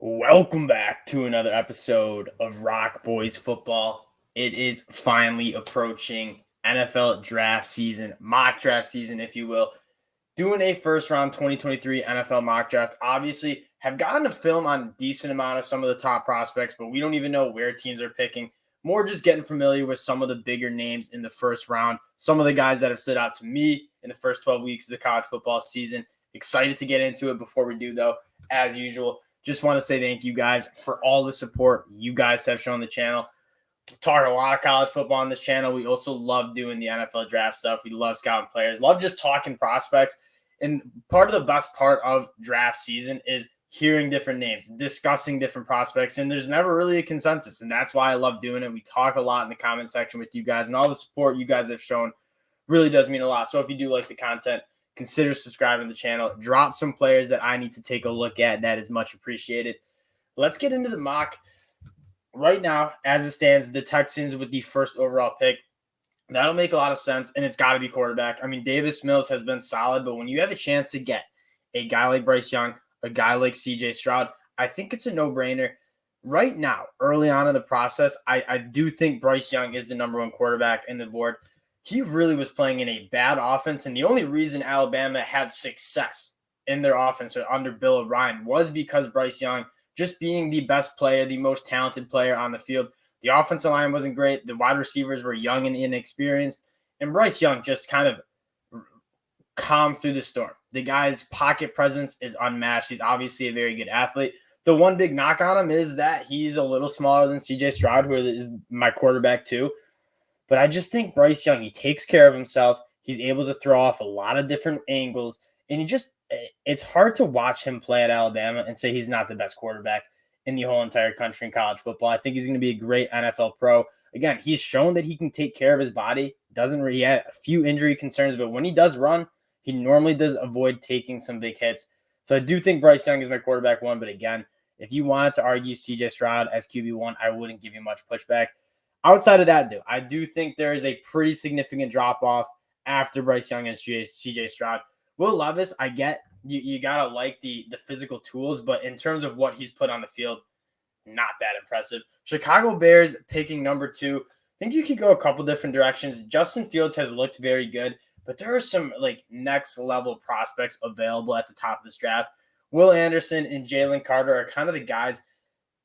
Welcome back to another episode of ROC Boys Football. It is finally approaching NFL draft season, mock draft season, if you will. Doing a first round 2023 NFL mock draft. Obviously, have gotten to film on a decent amount of some of the top prospects, but we don't even know where teams are picking. More just getting familiar with some of the bigger names in the first round. Some of the guys that have stood out to me in the first 12 weeks of the college football season. Excited to get into it. Before we do, though, as usual, just want to say thank you guys for all the support you guys have shown the channel. We talk a lot of college football on this channel. We also love doing the NFL draft stuff. We love scouting players, love just talking prospects. And part of the best part of draft season is hearing different names, discussing different prospects, and there's never really a consensus. And that's why I love doing it. We talk a lot in the comment section with you guys, and all the support you guys have shown really does mean a lot. So if you do like the content, consider subscribing to the channel. Drop some players that I need to take a look at. That is much appreciated. Let's get into the mock. Right now, as it stands, the Texans with the first overall pick. That'll make a lot of sense, and it's got to be quarterback. I mean, Davis Mills has been solid, but when you have a chance to get a guy like Bryce Young, a guy like C.J. Stroud, I think it's a no-brainer. Right now, early on in the process, I do think Bryce Young is the number one quarterback in the board. He really was playing in a bad offense, and the only reason Alabama had success in their offense under Bill O'Brien was because Bryce Young just being the best player, the most talented player on the field. The offensive line wasn't great. The wide receivers were young and inexperienced, and Bryce Young just kind of calmed through the storm. The guy's pocket presence is unmatched. He's obviously a very good athlete. The one big knock on him is that he's a little smaller than C.J. Stroud, who is my quarterback too. But I just think Bryce Young, he takes care of himself. He's able to throw off a lot of different angles. And it's hard to watch him play at Alabama and say he's not the best quarterback in the whole entire country in college football. I think he's going to be a great NFL pro. Again, he's shown that he can take care of his body. Doesn't really have a few injury concerns, but when he does run, he normally does avoid taking some big hits. So I do think Bryce Young is my quarterback one. But again, if you wanted to argue C.J. Stroud as QB1, I wouldn't give you much pushback. Outside of that, I do think there is a pretty significant drop-off after Bryce Young and C.J. Stroud. Will Levis, I get you got to like the physical tools, but in terms of what he's put on the field, not that impressive. Chicago Bears picking number 2. I think you could go a couple different directions. Justin Fields has looked very good, but there are some next-level prospects available at the top of this draft. Will Anderson and Jalen Carter are kind of the guys.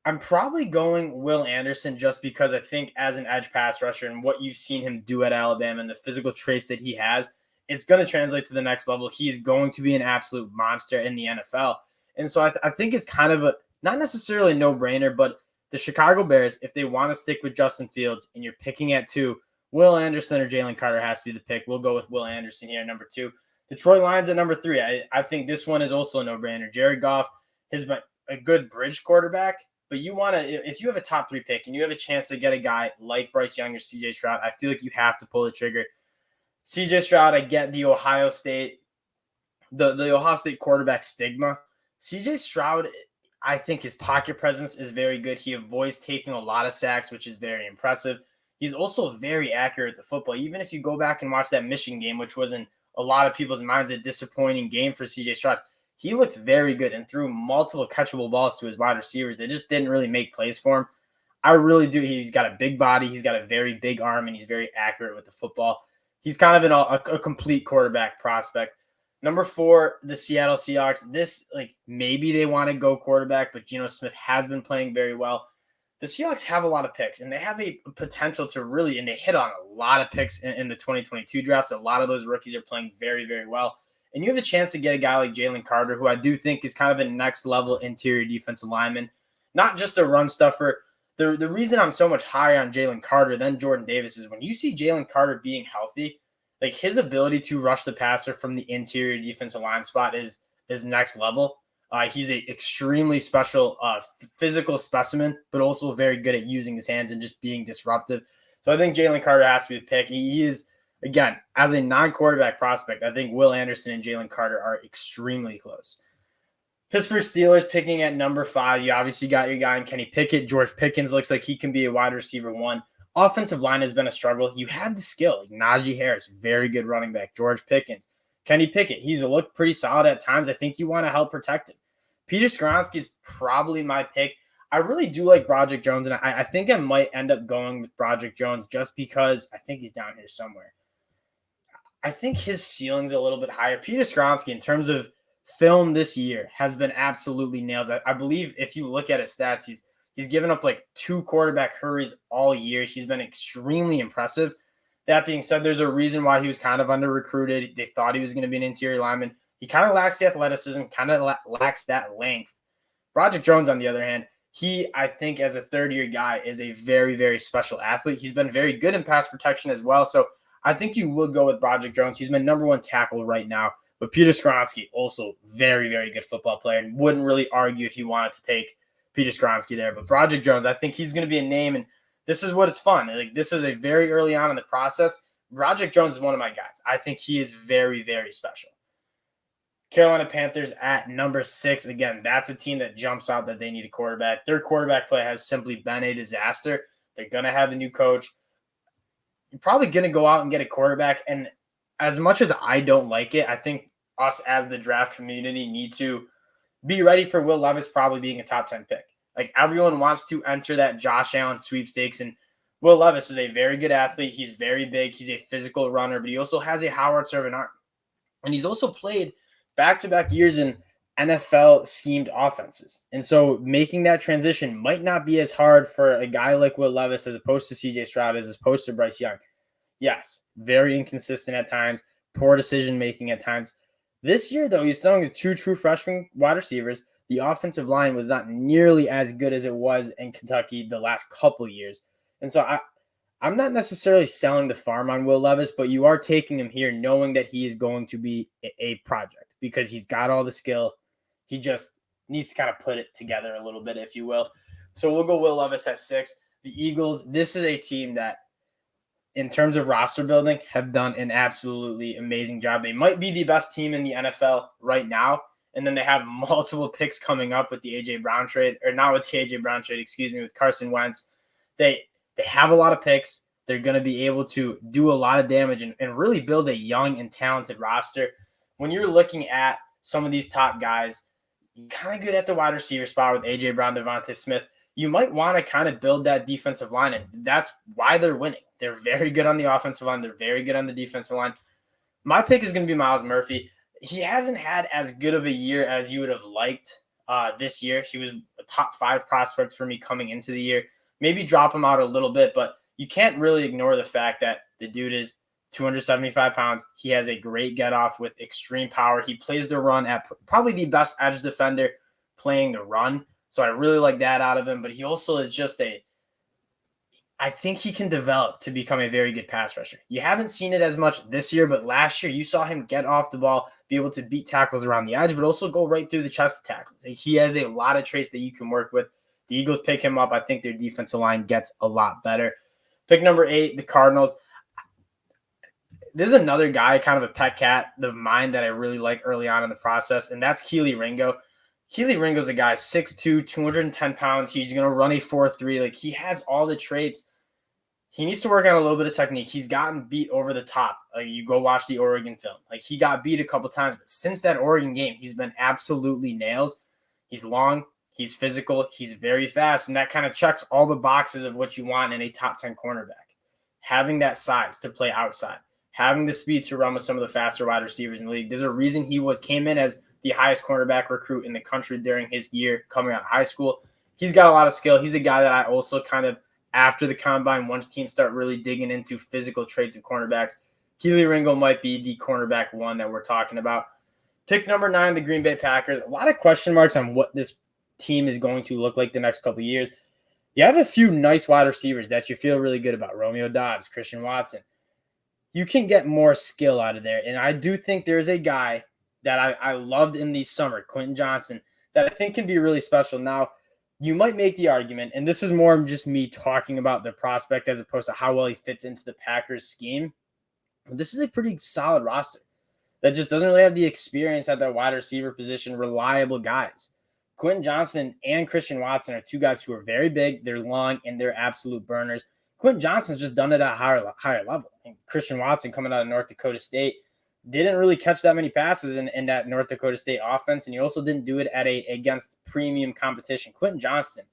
I'm probably going Will Anderson just because I think as an edge pass rusher and what you've seen him do at Alabama and the physical traits that he has, it's going to translate to the next level. He's going to be an absolute monster in the NFL. And so I think it's kind of not necessarily a no-brainer, but the Chicago Bears, if they want to stick with Justin Fields and you're picking at 2, Will Anderson or Jalen Carter has to be the pick. We'll go with Will Anderson here at number 2. Detroit Lions at number 3. I think this one is also a no-brainer. Jared Goff has been a good bridge quarterback. But you want to, if you have a top 3 pick and you have a chance to get a guy like Bryce Young or C.J. Stroud, I feel like you have to pull the trigger. C.J. Stroud, I get the Ohio State quarterback stigma. C.J. Stroud, I think his pocket presence is very good. He avoids taking a lot of sacks, which is very impressive. He's also very accurate at the football. Even if you go back and watch that Michigan game, which was in a lot of people's minds a disappointing game for C.J. Stroud, he looks very good and threw multiple catchable balls to his wide receivers. They just didn't really make plays for him. I really do. He's got a big body. He's got a very big arm, and he's very accurate with the football. He's kind of a complete quarterback prospect. Number 4, the Seattle Seahawks. This, maybe they want to go quarterback, but Geno Smith has been playing very well. The Seahawks have a lot of picks, and they have a potential to really, and they hit on a lot of picks in the 2022 draft. A lot of those rookies are playing very, very well. And you have a chance to get a guy like Jalen Carter, who I do think is kind of a next-level interior defensive lineman, not just a run stuffer. The reason I'm so much higher on Jalen Carter than Jordan Davis is when you see Jalen Carter being healthy, his ability to rush the passer from the interior defensive line spot is next level. He's an extremely special physical specimen, but also very good at using his hands and just being disruptive. So I think Jalen Carter has to be the pick. He is, again, as a non-quarterback prospect, I think Will Anderson and Jalen Carter are extremely close. Pittsburgh Steelers picking at number 5. You obviously got your guy in Kenny Pickett. George Pickens looks like he can be a wide receiver 1. Offensive line has been a struggle. You have the skill. Najee Harris, very good running back. George Pickens. Kenny Pickett, he's looked pretty solid at times. I think you want to help protect him. Peter Skoronski is probably my pick. I really do like Broderick Jones, and I think I might end up going with Broderick Jones just because I think he's down here somewhere. I think his ceiling's a little bit higher. Peter Skoronski, in terms of film this year, has been absolutely nails. I believe if you look at his stats, he's given up like 2 quarterback hurries all year. He's been extremely impressive. That being said, there's a reason why he was kind of under-recruited. They thought he was going to be an interior lineman. He kind of lacks the athleticism, kind of lacks that length. Broderick Jones, on the other hand, he, I think, as a third-year guy, is a very, very special athlete. He's been very good in pass protection as well. So I think you would go with Broderick Jones. He's my number 1 tackle right now. But Peter Skoronski, also very, very good football player, and wouldn't really argue if you wanted to take Peter Skoronski there. But Broderick Jones, I think he's going to be a name, and this is what it's fun. Like, this is a very early on in the process. Broderick Jones is one of my guys. I think he is very, very special. Carolina Panthers at number 6. Again, that's a team that jumps out that they need a quarterback. Their quarterback play has simply been a disaster. They're going to have a new coach. You're probably going to go out and get a quarterback. And as much as I don't like it, I think us as the draft community need to be ready for Will Levis probably being a top 10 pick. Like, everyone wants to enter that Josh Allen sweepstakes, and Will Levis is a very good athlete. He's very big. He's a physical runner, but he also has a Howard-servant arm. And he's also played back-to-back years in NFL-schemed offenses. And so making that transition might not be as hard for a guy like Will Levis as opposed to C.J. Stroud, as opposed to Bryce Young. Yes, very inconsistent at times, poor decision-making at times. This year, though, he's throwing 2 true freshman wide receivers. The offensive line was not nearly as good as it was in Kentucky the last couple years. And so I'm not necessarily selling the farm on Will Levis, but you are taking him here knowing that he is going to be a project because he's got all the skill. He just needs to kind of put it together a little bit, if you will. So we'll go Will Levis at 6. The Eagles, this is a team that, in terms of roster building, have done an absolutely amazing job. They might be the best team in the NFL right now. And then they have multiple picks coming up with the A.J. Brown trade, or not with the A.J. Brown trade, with Carson Wentz. They have a lot of picks. They're going to be able to do a lot of damage and really build a young and talented roster. When you're looking at some of these top guys, you're kind of good at the wide receiver spot with A.J. Brown, Devontae Smith. You might want to kind of build that defensive line, and that's why they're winning. They're very good on the offensive line. They're very good on the defensive line. My pick is going to be Myles Murphy. He hasn't had as good of a year as you would have liked this year. He was a top 5 prospect for me coming into the year. Maybe drop him out a little bit, but you can't really ignore the fact that the dude is 275 pounds. He has a great get-off with extreme power. He plays the run at probably the best edge defender playing the run. So I really like that out of him, but he also is just I think he can develop to become a very good pass rusher. You haven't seen it as much this year, but last year you saw him get off the ball, be able to beat tackles around the edge, but also go right through the chest tackles. He has a lot of traits that you can work with. The Eagles pick him up. I think their defensive line gets a lot better. Pick number 8, the Cardinals. This is another guy, kind of a pet cat of mine that I really like early on in the process, and that's Kelee Ringo. Kelee Ringo's a guy, 6'2", 210 pounds. He's going to run a 4.3. Like, he has all the traits. He needs to work on a little bit of technique. He's gotten beat over the top. Like, you go watch the Oregon film. Like, he got beat a couple times, but since that Oregon game, he's been absolutely nails. He's long, he's physical, he's very fast, and that kind of checks all the boxes of what you want in a top 10 cornerback. Having that size to play outside, having the speed to run with some of the faster wide receivers in the league. There's a reason he came in as the highest cornerback recruit in the country during his year coming out of high school. He's got a lot of skill. He's a guy that I also kind of, after the combine, once teams start really digging into physical traits of cornerbacks, Kelee Ringo might be the cornerback 1 that we're talking about. Pick number 9, the Green Bay Packers. A lot of question marks on what this team is going to look like the next couple of years. You have a few nice wide receivers that you feel really good about. Romeo Doubs, Christian Watson. You can get more skill out of there. And I do think there's a guy that I loved in the summer, Quentin Johnston, that I think can be really special. Now, you might make the argument, and this is more just me talking about the prospect as opposed to how well he fits into the Packers scheme. This is a pretty solid roster that just doesn't really have the experience at that wide receiver position, reliable guys. Quentin Johnston and Christian Watson are 2 guys who are very big, they're long, and they're absolute burners. Quentin Johnston's just done it at a higher level. And Christian Watson coming out of North Dakota State, didn't really catch that many passes in that North Dakota State offense, and he also didn't do it against premium competition. Quentin Johnston,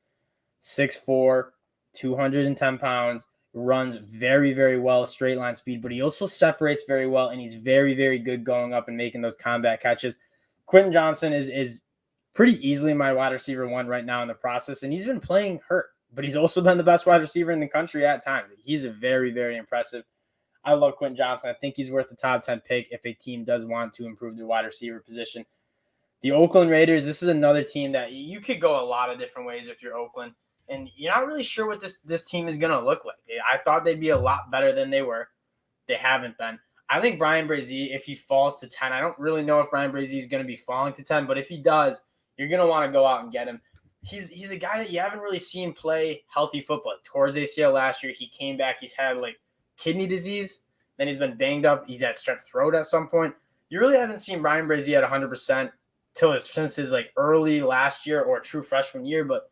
6'4", 210 pounds, runs very, very well, straight line speed, but he also separates very well, and he's very, very good going up and making those combat catches. Quentin Johnston is pretty easily my wide receiver 1 right now in the process, and he's been playing hurt, but he's also been the best wide receiver in the country at times. He's a very, very impressive. I love Quentin Johnston. I think he's worth the top 10 pick if a team does want to improve their wide receiver position. The Oakland Raiders, this is another team that you could go a lot of different ways if you're Oakland, and you're not really sure what this team is going to look like. I thought they'd be a lot better than they were. They haven't been. I think Bryan Breese, if he falls to 10, I don't really know if Bryan Breese is going to be falling to 10, but if he does, you're going to want to go out and get him. He's a guy that you haven't really seen play healthy football. He tore his ACL last year. He came back. He's had kidney disease. Then he's been banged up. He's had strep throat at some point. You really haven't seen Bryan Breese at 100% since his early last year or true freshman year. But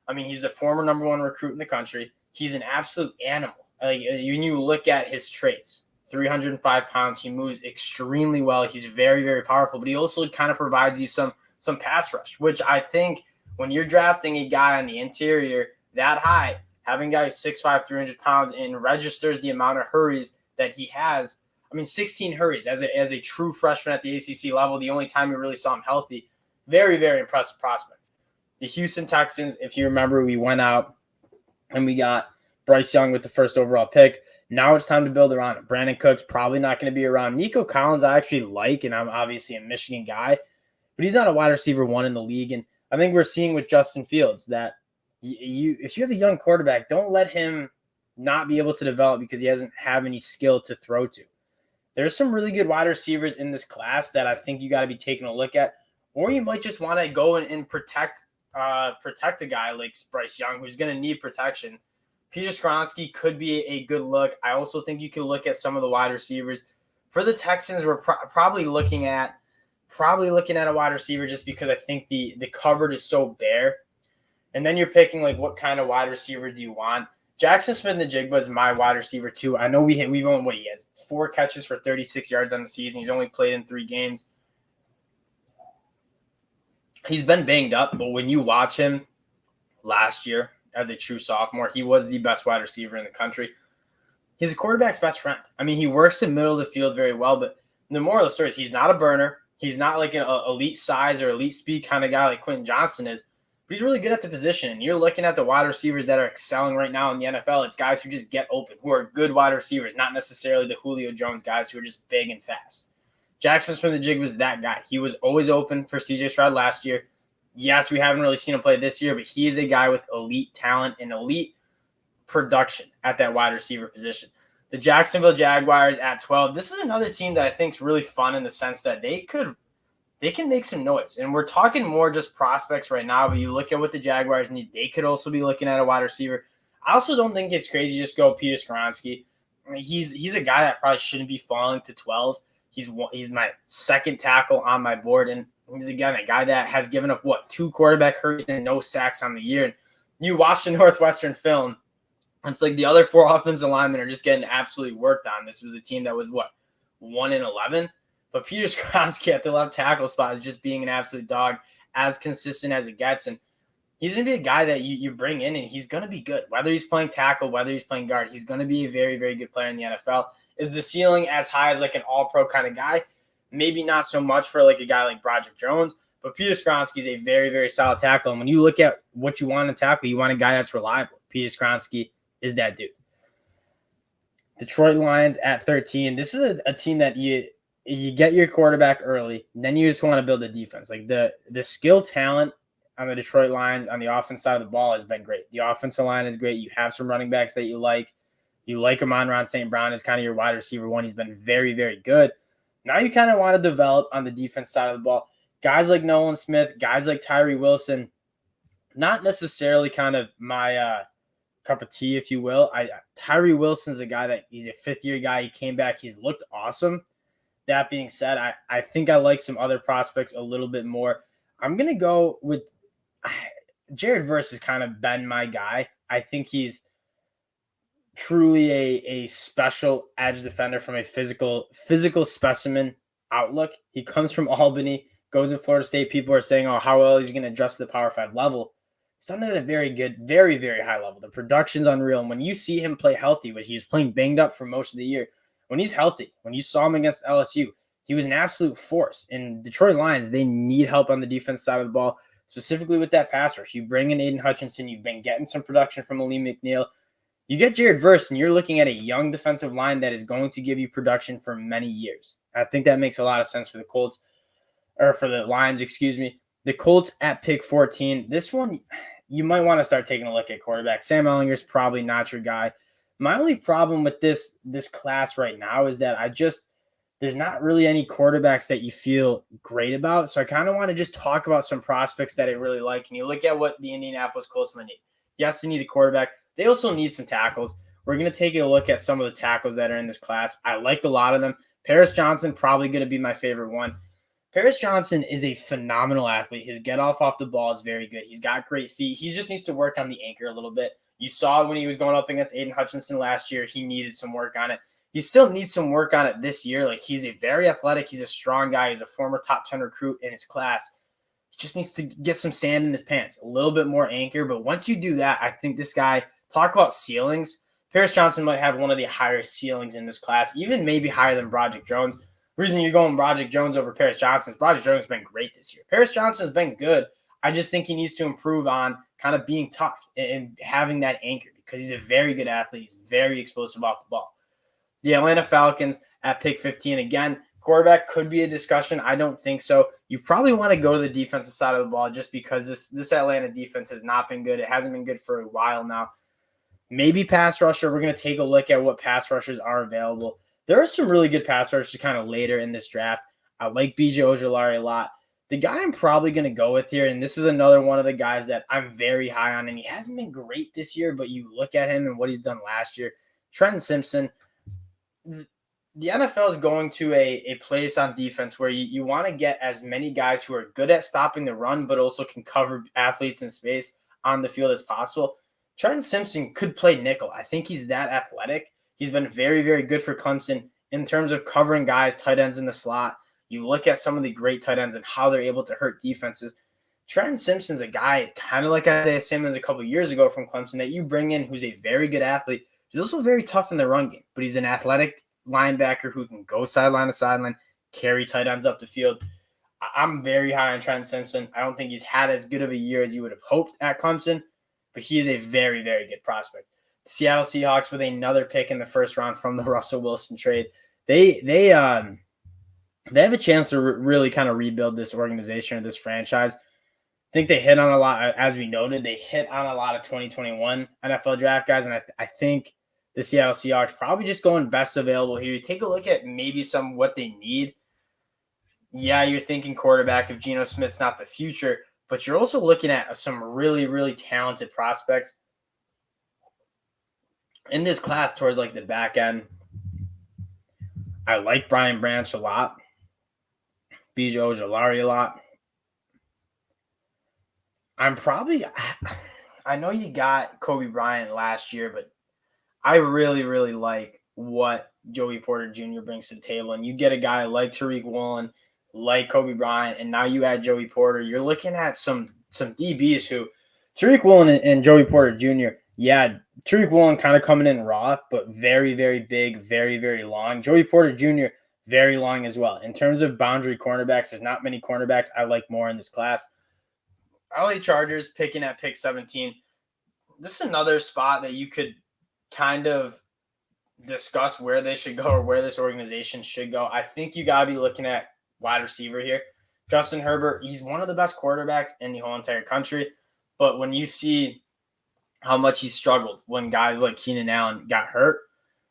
I mean, he's a former number 1 recruit in the country. He's an absolute animal. When you look at his traits, 305 pounds, he moves extremely well. He's very, very powerful, but he also kind of provides you some pass rush, which I think when you're drafting a guy on the interior that high, having a guy who's 6'5", 300 pounds and registers the amount of hurries that he has. I mean, 16 hurries as a true freshman at the ACC level, the only time we really saw him healthy. Very, very impressive prospect. The Houston Texans, if you remember, we went out and we got Bryce Young with the first overall pick. Now it's time to build around it. Brandon Cook's probably not going to be around. Nico Collins I actually like, and I'm obviously a Michigan guy, but he's not a wide receiver 1 in the league. And I think we're seeing with Justin Fields that if you have a young quarterback, don't let him not be able to develop because he doesn't have any skill to throw to. There's some really good wide receivers in this class that I think you got to be taking a look at, or you might just want to go and protect a guy like Bryce Young who's going to need protection. Peter Skoronski could be a good look. I also think you can look at some of the wide receivers. For the Texans, we're probably looking at a wide receiver just because I think the cupboard is so bare. And then you're picking what kind of wide receiver do you want? Jaxon Smith-Njigba is my wide receiver too. I know we've only he has 4 catches for 36 yards on the season. He's only played in 3 games. He's been banged up, but when you watch him last year as a true sophomore, he was the best wide receiver in the country. He's a quarterback's best friend. I mean, he works the middle of the field very well, but the moral of the story is he's not a burner. He's not like an elite size or elite speed kind of guy like Quentin Johnston is. But he's really good at the position. And you're looking at the wide receivers that are excelling right now in the NFL. It's guys who just get open, who are good wide receivers, not necessarily the Julio Jones guys who are just big and fast. Jaxon Smith-Njigba was that guy. He was always open for CJ Stroud last year. Yes, we haven't really seen him play this year, but he is a guy with elite talent and elite production at that wide receiver position. The Jacksonville Jaguars at 12. This is another team that I think is really fun in the sense that they can make some noise. And we're talking more just prospects right now, but you look at what the Jaguars need. They could also be looking at a wide receiver. I also don't think it's crazy just go Peter Skoronski. I mean, he's a guy that probably shouldn't be falling to 12. He's my second tackle on my board, and he's, again, a guy that has given up, 2 quarterback hurries and no sacks on the year. And you watch the Northwestern film, it's like the other 4 offensive linemen are just getting absolutely worked on. This was a team that was, 1-11? But Peter Skoronski at the left tackle spot is just being an absolute dog, as consistent as it gets. And he's going to be a guy that you bring in, and he's going to be good. Whether he's playing tackle, whether he's playing guard, he's going to be a very, very good player in the NFL. Is the ceiling as high as an all-pro kind of guy? Maybe not so much for a guy like Broderick Jones, but Peter Skoronski is a very, very solid tackle. And when you look at what you want to tackle, you want a guy that's reliable. Peter Skoronski is that dude. Detroit Lions at 13. This is a team that you get your quarterback early, and then you just want to build a defense. The skill talent on the Detroit Lions on the offense side of the ball has been great. The offensive line is great. You have some running backs that you like. You like Amon-Ra St. Brown as kind of your wide receiver 1. He's been very, very good. Now you kind of want to develop on the defense side of the ball. Guys like Nolan Smith, guys like Tyree Wilson, not necessarily kind of my cup of tea, if you will. Tyree Wilson's a guy that he's a 5th-year guy. He came back. He's looked awesome. That being said, I think I like some other prospects a little bit more. I'm going to go with Jared Verse has kind of been my guy. I think he's truly a special edge defender from a physical specimen outlook. He comes from Albany, goes to Florida State. People are saying, oh, how well is he going to adjust to the Power 5 level? He's done it at a very good, very, very high level. The production's unreal. And when you see him play healthy, which he was playing banged up for most of the year, when he's healthy, when you saw him against LSU, he was an absolute force. And Detroit Lions, they need help on the defense side of the ball, specifically with that pass rush. You bring in Aiden Hutchinson. You've been getting some production from Aleem McNeil. You get Jared Verse, and you're looking at a young defensive line that is going to give you production for many years. I think that makes a lot of sense for the Colts, or for the Lions, excuse me. The Colts at pick 14. This one, you might want to start taking a look at quarterback. Sam Ehlinger's probably not your guy. My only problem with this class right now is that there's not really any quarterbacks that you feel great about. So I kind of want to just talk about some prospects that I really like. And you look at what the Indianapolis Colts might need. Yes, they need a quarterback. They also need some tackles. We're going to take a look at some of the tackles that are in this class. I like a lot of them. Paris Johnson, probably going to be my favorite one. Paris Johnson is a phenomenal athlete. His get-off the ball is very good. He's got great feet. He just needs to work on the anchor a little bit. You saw when he was going up against Aiden Hutchinson last year, he needed some work on it. He still needs some work on it this year. Like, he's a very athletic. He's a strong guy. He's a former top 10 recruit in his class. He just needs to get some sand in his pants, a little bit more anchor. But once you do that, I think this guy, talk about ceilings, Paris Johnson might have one of the higher ceilings in this class, even maybe higher than Broderick Jones. The reason you're going Broderick Jones over Paris Johnson is Broderick Jones has been great this year. Paris Johnson has been good. I just think he needs to improve on kind of being tough and having that anchor, because he's a very good athlete. He's very explosive off the ball. The Atlanta Falcons at pick 15. Again, quarterback could be a discussion. I don't think so. You probably want to go to the defensive side of the ball just because this Atlanta defense has not been good. It hasn't been good for a while now. Maybe pass rusher. We're going to take a look at what pass rushers are available. There are some really good pass rushers kind of later in this draft. I like B.J. Ojulari a lot. The guy I'm probably going to go with here, and this is another one of the guys that I'm very high on, and he hasn't been great this year, but you look at him and what he's done last year. Trenton Simpson. The NFL is going to a place on defense where you want to get as many guys who are good at stopping the run, but also can cover athletes in space on the field as possible. Trenton Simpson could play nickel. I think he's that athletic. He's been very, very good for Clemson in terms of covering guys, tight ends in the slot. You look at some of the great tight ends and how they're able to hurt defenses. Trenton Simpson's a guy kind of like Isaiah Simmons a couple years ago from Clemson that you bring in, who's a very good athlete. He's also very tough in the run game, but he's an athletic linebacker who can go sideline to sideline, carry tight ends up the field. I'm very high on Trenton Simpson. I don't think he's had as good of a year as you would have hoped at Clemson, but he is a very, very good prospect. The Seattle Seahawks with another pick in the first round from the Russell Wilson trade. They have a chance to really kind of rebuild this organization or this franchise. I think they hit on a lot, as we noted, they hit on a lot of 2021 NFL draft guys, and I think the Seattle Seahawks probably just going best available here. You take a look at maybe some what they need. Yeah, you're thinking quarterback if Geno Smith's not the future, but you're also looking at some really, really talented prospects in this class towards like the back end. I like Brian Branch a lot. B.J. Ojulari a lot. I know you got Kobe Bryant last year, but I really, really like what Joey Porter Jr. brings to the table. And you get a guy like Tariq Woolen, like Kobe Bryant, and now you add Joey Porter. You're looking at some DBs who Tariq Woolen and Joey Porter Jr. Yeah, Tariq Woolen kind of coming in raw, but very, very big, very, very long. Joey Porter Jr., very long as well. In terms of boundary cornerbacks, there's not many cornerbacks I like more in this class. LA Chargers picking at pick 17. This is another spot that you could kind of discuss where they should go or where this organization should go. I think you got to be looking at wide receiver here. Justin Herbert, he's one of the best quarterbacks in the whole entire country. But when you see how much he struggled when guys like Keenan Allen got hurt,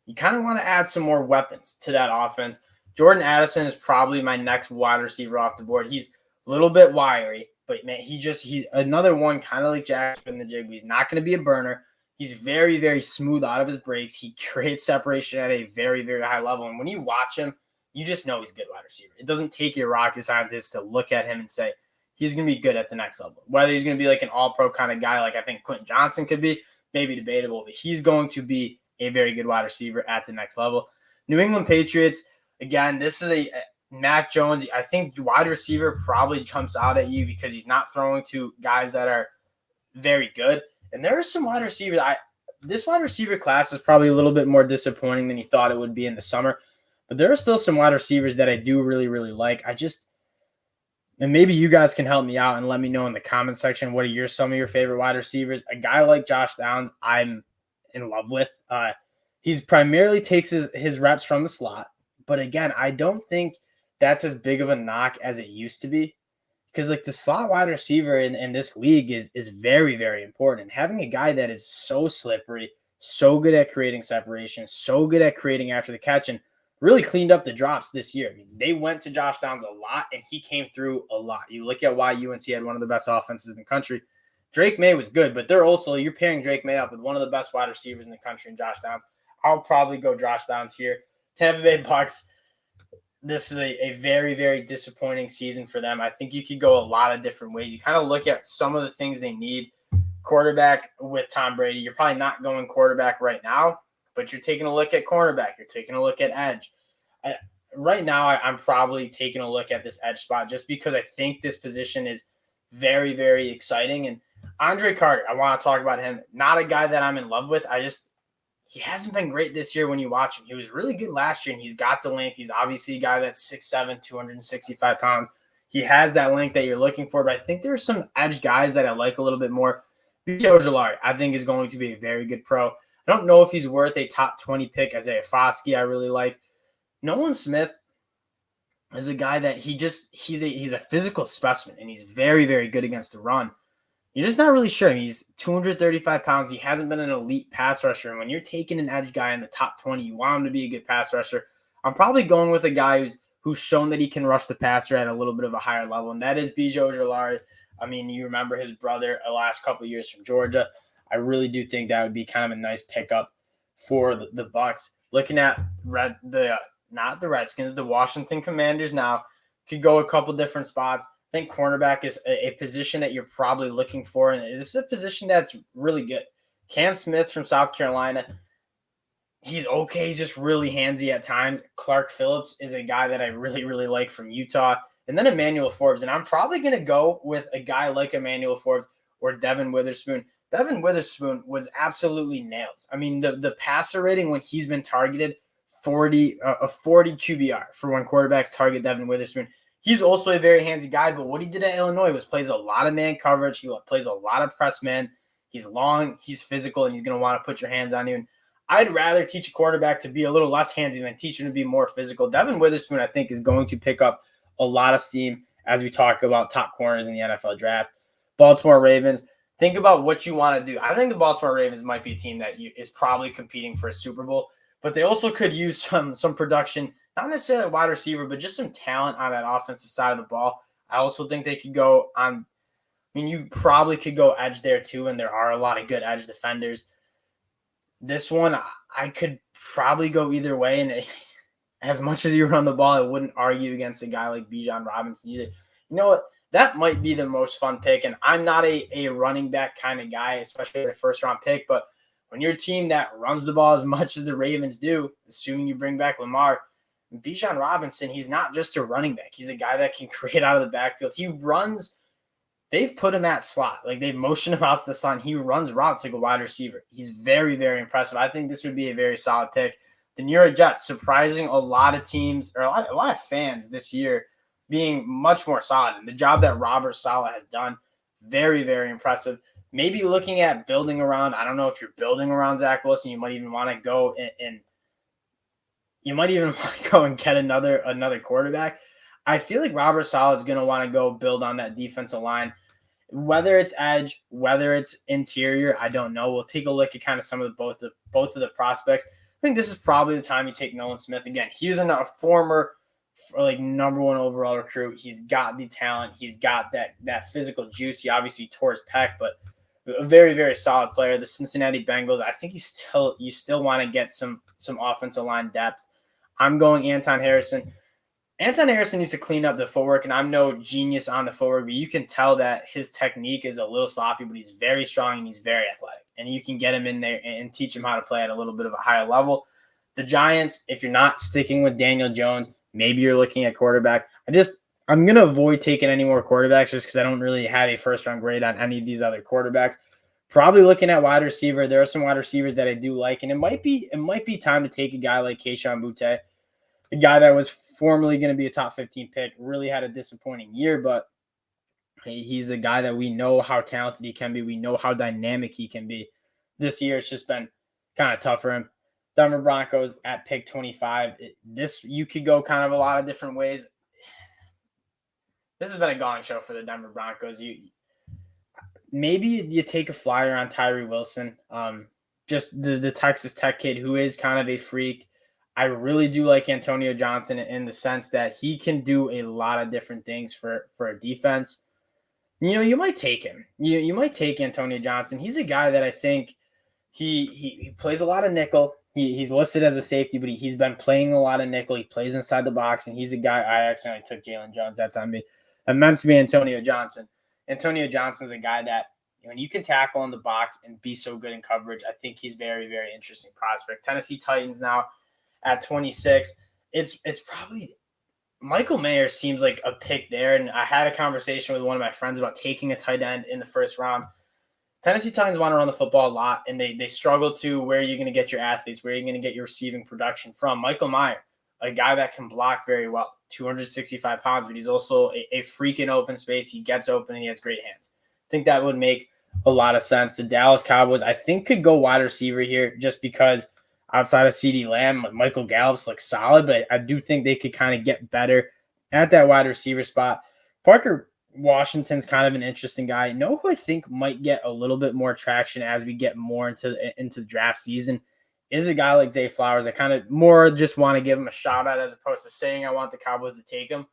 you kind of want to add some more weapons to that offense. Jordan Addison is probably my next wide receiver off the board. He's a little bit wiry, but man, he's another one kind of like Jaxon Smith-Njigba. He's not going to be a burner. He's very, very smooth out of his breaks. He creates separation at a very, very high level. And when you watch him, you just know he's a good wide receiver. It doesn't take your rocket scientist to look at him and say he's going to be good at the next level. Whether he's going to be like an all-pro kind of guy like I think Quentin Johnston could be, maybe debatable, but he's going to be a very good wide receiver at the next level. New England Patriots, again, this is a Mac Jones. I think wide receiver probably jumps out at you because he's not throwing to guys that are very good. And there are some wide receivers. This wide receiver class is probably a little bit more disappointing than you thought it would be in the summer. But there are still some wide receivers that I do really, really like. And maybe you guys can help me out and let me know in the comment section what are some of your favorite wide receivers. A guy like Josh Downs, I'm in love with. He's primarily takes his reps from the slot. But again, I don't think that's as big of a knock as it used to be. Because like the slot wide receiver in this league is very, very important. And having a guy that is so slippery, so good at creating separation, so good at creating after the catch, and really cleaned up the drops this year. I mean, they went to Josh Downs a lot, and he came through a lot. You look at why UNC had one of the best offenses in the country. Drake May was good, but you're pairing Drake May up with one of the best wide receivers in the country in Josh Downs. I'll probably go Josh Downs here. Tampa Bay Bucs, this is a very, very disappointing season for them. I think you could go a lot of different ways. You kind of look at some of the things they need. Quarterback with Tom Brady. You're probably not going quarterback right now, but you're taking a look at cornerback. You're taking a look at edge. Right now, I'm probably taking a look at this edge spot just because I think this position is very, very exciting. And Andre Carter, I want to talk about him. Not a guy that I'm in love with. He hasn't been great this year when you watch him. He was really good last year, and he's got the length. He's obviously a guy that's 6'7", 265 pounds. He has that length that you're looking for, but I think there's some edge guys that I like a little bit more. B.J. Ojulari, I think, is going to be a very good pro. I don't know if he's worth a top 20 pick. Isaiah Foskey, I really like. Nolan Smith is a guy that he's a physical specimen, and he's very, very good against the run. You're just not really sure. He's 235 pounds. He hasn't been an elite pass rusher. And when you're taking an edge guy in the top 20, you want him to be a good pass rusher. I'm probably going with a guy who's shown that he can rush the passer at a little bit of a higher level, and that is B.J. Ojulari. I mean, you remember his brother the last couple of years from Georgia. I really do think that would be kind of a nice pickup for the Bucs. Looking at not the Redskins, the Washington Commanders now, could go a couple different spots. I think cornerback is a position that you're probably looking for, and this is a position that's really good. Cam Smith from South Carolina, he's okay. He's just really handsy at times. Clark Phillips is a guy that I really, really like from Utah. And then Emmanuel Forbes, and I'm probably going to go with a guy like Emmanuel Forbes or Devin Witherspoon. Devin Witherspoon was absolutely nails. I mean, the passer rating when he's been targeted, 40 QBR for when quarterbacks target Devin Witherspoon. He's also a very handsy guy, but what he did at Illinois was plays a lot of man coverage. He plays a lot of press man. He's long, he's physical, and he's going to want to put your hands on you. And I'd rather teach a quarterback to be a little less handsy than teach him to be more physical. Devin Witherspoon, I think, is going to pick up a lot of steam as we talk about top corners in the NFL draft. Baltimore Ravens, think about what you want to do. I think the Baltimore Ravens might be a team that is probably competing for a Super Bowl, but they also could use some production, not necessarily a wide receiver, but just some talent on that offensive side of the ball. I also think they could go on. I mean, you probably could go edge there too, and there are a lot of good edge defenders. This one, I could probably go either way, and as much as you run the ball, I wouldn't argue against a guy like Bijan Robinson either. You know what? That might be the most fun pick, and I'm not a running back kind of guy, especially as a first-round pick, but when you're a team that runs the ball as much as the Ravens do, assuming you bring back Lamar, Bijan Robinson, he's not just a running back. He's a guy that can create out of the backfield. He runs – they've put him at slot. Like, they've motioned him out to the slot. He runs routes like a wide receiver. He's very, very impressive. I think this would be a very solid pick. The New York Jets, surprising a lot of teams or a lot of fans this year being much more solid. And the job that Robert Saleh has done, very, very impressive. Maybe looking at building around, I don't know if you're building around Zach Wilson, you might even want to go and you might even want to go and get another quarterback. I feel like Robert Saleh is going to want to go build on that defensive line. Whether it's edge, whether it's interior, I don't know. We'll take a look at kind of some of both of the prospects. I think this is probably the time you take Nolan Smith. Again, he's a former number one overall recruit. He's got the talent. He's got that physical juice. He obviously tore his pec, but a very, very solid player. The Cincinnati Bengals, I think you still want to get some offensive line depth. I'm going Anton Harrison. Anton Harrison needs to clean up the footwork, and I'm no genius on the footwork, but you can tell that his technique is a little sloppy, but he's very strong and he's very athletic. and you can get him in there and teach him how to play at a little bit of a higher level. The Giants, if you're not sticking with Daniel Jones, maybe you're looking at quarterback. I'm going to avoid taking any more quarterbacks just because I don't really have a first-round grade on any of these other quarterbacks. Probably looking at wide receiver. There are some wide receivers that I do like, and it might be time to take a guy like Kayshon Boutte, a guy that was formerly going to be a top 15 pick, really had a disappointing year, but he's a guy that we know how talented he can be. We know how dynamic he can be. This year, it's just been kind of tough for him. Denver Broncos at pick 25. You could go kind of a lot of different ways. This has been a gong show for the Denver Broncos. Maybe you take a flyer on Tyree Wilson, just the Texas Tech kid who is kind of a freak. I really do like Antonio Johnson in the sense that he can do a lot of different things for a defense. You might take him. You might take Antonio Johnson. He's a guy that I think he plays a lot of nickel. He's listed as a safety, but he's been playing a lot of nickel. He plays inside the box, and he's a guy. I accidentally took Jalen Jones. That's on me. It meant to be Antonio Johnson. Antonio Johnson's a guy that when you can tackle in the box and be so good in coverage, I think he's very, very interesting prospect. Tennessee Titans now at 26. It's probably Michael Mayer seems like a pick there, and I had a conversation with one of my friends about taking a tight end in the first round. Tennessee Titans want to run the football a lot, and they struggle to where you're going to get your athletes, where you're going to get your receiving production from. Michael Mayer, a guy that can block very well, 265 pounds, but he's also a freak in open space. He gets open, and he has great hands. I think that would make a lot of sense. The Dallas Cowboys, I think, could go wide receiver here just because outside of CeeDee Lamb, Michael Gallup's looks solid, but I do think they could kind of get better at that wide receiver spot. Parker Washington's kind of an interesting guy. You know who I think might get a little bit more traction as we get more into the draft season is a guy like Zay Flowers. I kind of more just want to give him a shout out as opposed to saying I want the Cowboys to take him.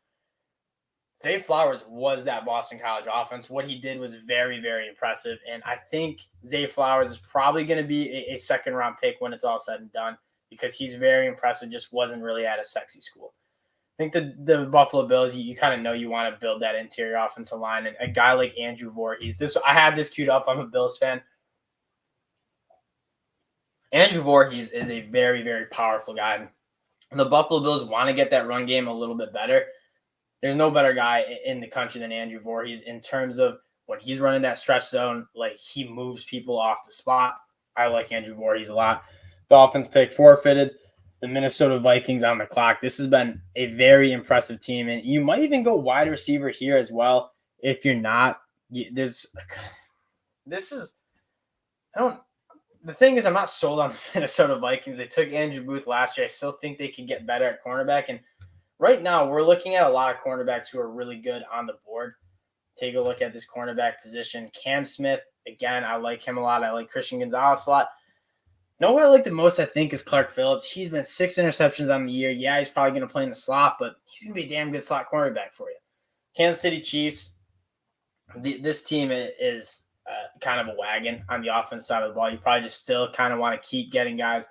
Zay Flowers was that Boston College offense. What he did was very, very impressive. And I think Zay Flowers is probably going to be a second-round pick when it's all said and done because he's very impressive, just wasn't really at a sexy school. I think the Buffalo Bills, you kind of know you want to build that interior offensive line. And a guy like Andrew Voorhees, I had this queued up. I'm a Bills fan. Andrew Voorhees is a very, very powerful guy. And the Buffalo Bills want to get that run game a little bit better. There's no better guy in the country than Andrew Voorhees in terms of when he's running that stretch zone, like he moves people off the spot. I like Andrew Voorhees a lot. Dolphins pick forfeited. The Minnesota Vikings on the clock. This has been a very impressive team, and you might even go wide receiver here as well. If you're not, the thing is, I'm not sold on the Minnesota Vikings. They took Andrew Booth last year. I still think they can get better at cornerback, and right now, we're looking at a lot of cornerbacks who are really good on the board. Take a look at this cornerback position. Cam Smith, again, I like him a lot. I like Christian Gonzalez a lot. You know what I like the most, I think, is Clark Phillips. He's been 6 interceptions on the year. Yeah, he's probably going to play in the slot, but he's going to be a damn good slot cornerback for you. Kansas City Chiefs, this team is kind of a wagon on the offense side of the ball. You probably just still kind of want to keep getting guys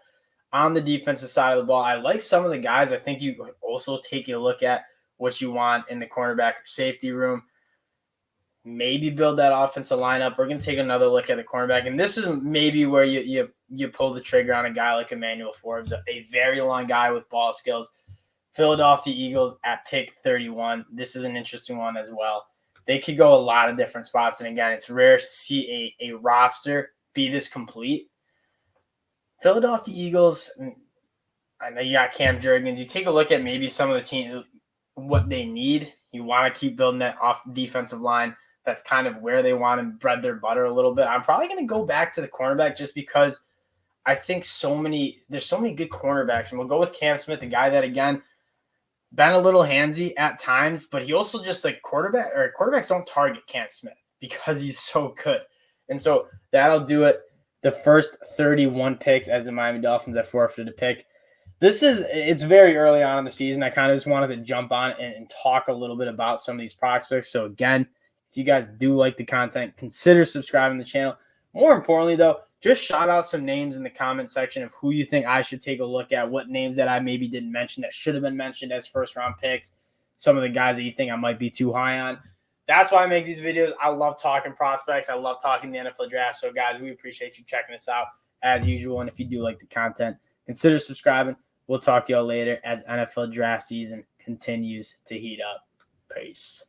on the defensive side of the ball. I like some of the guys. I think you also take a look at what you want in the cornerback safety room. Maybe build that offensive lineup. We're going to take another look at the cornerback. And this is maybe where you pull the trigger on a guy like Emmanuel Forbes, a very long guy with ball skills. Philadelphia Eagles at pick 31. This is an interesting one as well. They could go a lot of different spots. And again, it's rare to see a roster be this complete. Philadelphia Eagles, I know you got Cam Jurgens. You take a look at maybe some of the team, what they need. You want to keep building that off defensive line. That's kind of where they want to bread their butter a little bit. I'm probably going to go back to the cornerback just because I think there's so many good cornerbacks. And we'll go with Cam Smith, a guy that, again, been a little handsy at times, but he also just quarterbacks don't target Cam Smith because he's so good. And so that'll do it. The first 31 picks as the Miami Dolphins have forfeited a pick. It's very early on in the season. I kind of just wanted to jump on and talk a little bit about some of these prospects. So again, if you guys do like the content, consider subscribing to the channel. More importantly, though, just shout out some names in the comment section of who you think I should take a look at, what names that I maybe didn't mention that should have been mentioned as first-round picks, some of the guys that you think I might be too high on. that's why I make these videos. I love talking prospects. I love talking the NFL draft. So, guys, we appreciate you checking us out as usual. And if you do like the content, consider subscribing. We'll talk to y'all later as NFL draft season continues to heat up. Peace.